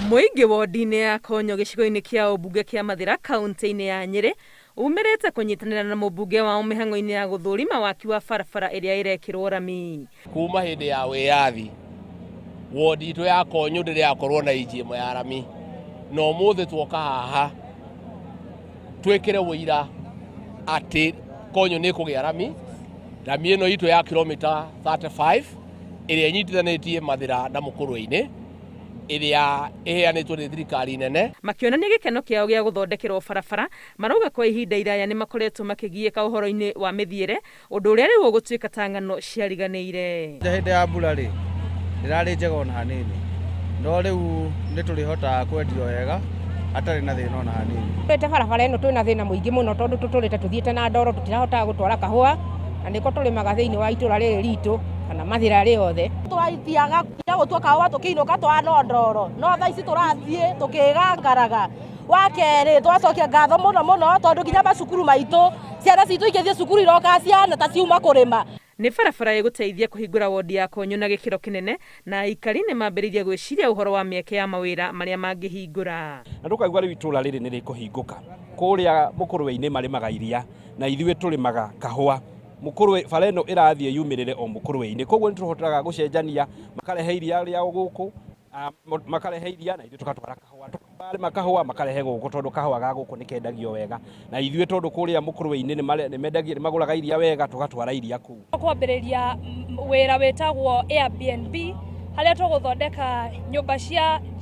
Muingi wodi-inĩ ya Konyo gĩcigo-inĩ kĩa ũmbunge kĩa Mathira kaunti-inĩ ya Nyeri umerete kunyitanĩra na mũmbunge wao mĩhang'o-inĩ ya gũthũrima waki wa barabara ĩrĩa ĩrekĩrwo rami. Kuma hĩndĩ ya wĩyathi wodi itũ ya Konyo ndĩrĩ yakorwo na iji ĩmwe ya rami, no ũmũthĩ twoka haha twĩkĩre wũira atĩ Konyo nĩ kũgĩa rami. Rami ĩno itũ ya kilomita 35 ĩrĩa ĩnyitithanĩtie Mathira na Mũkũrwe-inĩ ĩrĩa ĩheanĩtwo nĩ thirikari nene. Makĩonania gĩkeno kĩao gĩa gũthondekerwo barabara, marauga kwa ihinda iraya nĩ makoretwo makĩgiĩka ũhoro-inĩ wa mĩthiĩre, ũndũ ũrĩa rĩu ũgũtuĩka ta ng'ano ciariganĩire. Hĩndĩ ya mbura rĩ ndĩrarĩ njega ona hanini, no rĩu nĩ tũrĩhotaga kwendio wega hatarĩ na thĩna ona hanini. Twĩte barabara ĩno twĩna thĩna mũingĩ mũno tondũ tũtũrĩte tũthiĩte na ndoro, tũtirahotaga gũtwara kahũa, na nĩko tũrĩmaga thĩinĩ wa itũra rĩrĩ ritũ kana Mathira rĩothe. Tũraithiaga gũtua kahũa tũkĩinũka twana ndoro, no thaa ici tũrathiĩ tũkĩgangaraga. Wa kerĩ twacokia ngatho mũno mũno tondũ nginya macukuru maitũ ciana citũ igĩthiĩ cukuru iroka ciana ta ciuma kũrĩma. Nĩ barabara ĩgũteithia kũhingũra wodi ya Konyo na gĩkĩro kĩnene, na aikari nĩ mambĩrĩirie gwĩciria ũhoro wa mĩeke ya mawĩra marĩa mangĩhingũra. Na ndũkaigua rĩu itũra rĩrĩ nĩ rĩkũhingũka. Kũrĩa Mũkũrwe-inĩ marĩmaga iria na ithuĩ tũrĩmaga kahũa. Mũkũrwe bara ĩno ĩrathiĩ yumĩrĩre o Mũkũrwe-inĩ, koguo nĩ tũhotaga gũcenjania, makarehe iria rĩao gũkũ, makarehe iria na ithuĩ tũgatwara kahũa, tũkarĩma kahũa makarehe gũkũ tondũ kahũa ga gũkũ nĩ kendagio wega, na ithuĩ tondũ kũrĩa Mũkũrwe-inĩ nĩ magũraga iria wega tũgatwara iria kũu. Kwambĩrĩria wĩra wĩtagwo Airbnb harĩa tũgũthondeka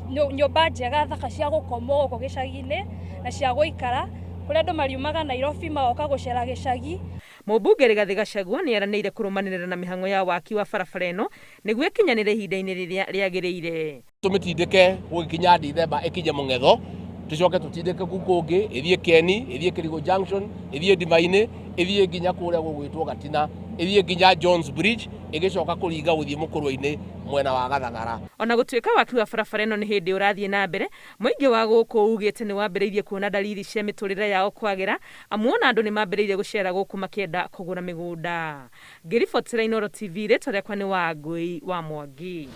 nyũmba njega thaka cia gũkomwo gũkũ gĩcagi-inĩ na cia gũikara, kũrĩa andũ mariumaga Nairobi magoka gũcera gĩcagi. Mũmbunge Rigathĩ Gachagua nĩ eranĩire kũrũmanĩrĩra na mĩhang'o ya waki wa barabara ĩno nĩguo ĩkinyanĩre ihinda-inĩ rĩrĩa rĩagĩrĩire. Tũmĩtindĩke gũgĩkinya Dithemba ĩkinye mũng'etho, tũcoke tũtindĩke kũu kũngĩ, ĩthiĩ Kieni, ĩthiĩ Kĩrigũ Junction, ĩthiĩ Ndima-inĩ, ĩthiĩ nginya kũrĩa gũgwĩtwo Gatina, ĩthiĩ nginya Jones Bridge, ĩgĩcoka kũringa gũthiĩ Mũkũrwe-inĩ mwena wa Gathagara. Ona gũtuĩka waki wa barabara ĩno nĩ hĩndĩ ũrathiĩ na mbere, mũingĩ wa gũkũ ugĩte nĩ wambĩrĩirie kuona dalili cia mĩtũrĩre yao kwagĩra, amu ona andũ nĩ mambĩrĩirie gũcera gũkũ makĩenda kũgũra mĩgũnda. Ngĩribotera Inooro TV, rĩtwa rĩakwa nĩ Wangũi wa Mwangi.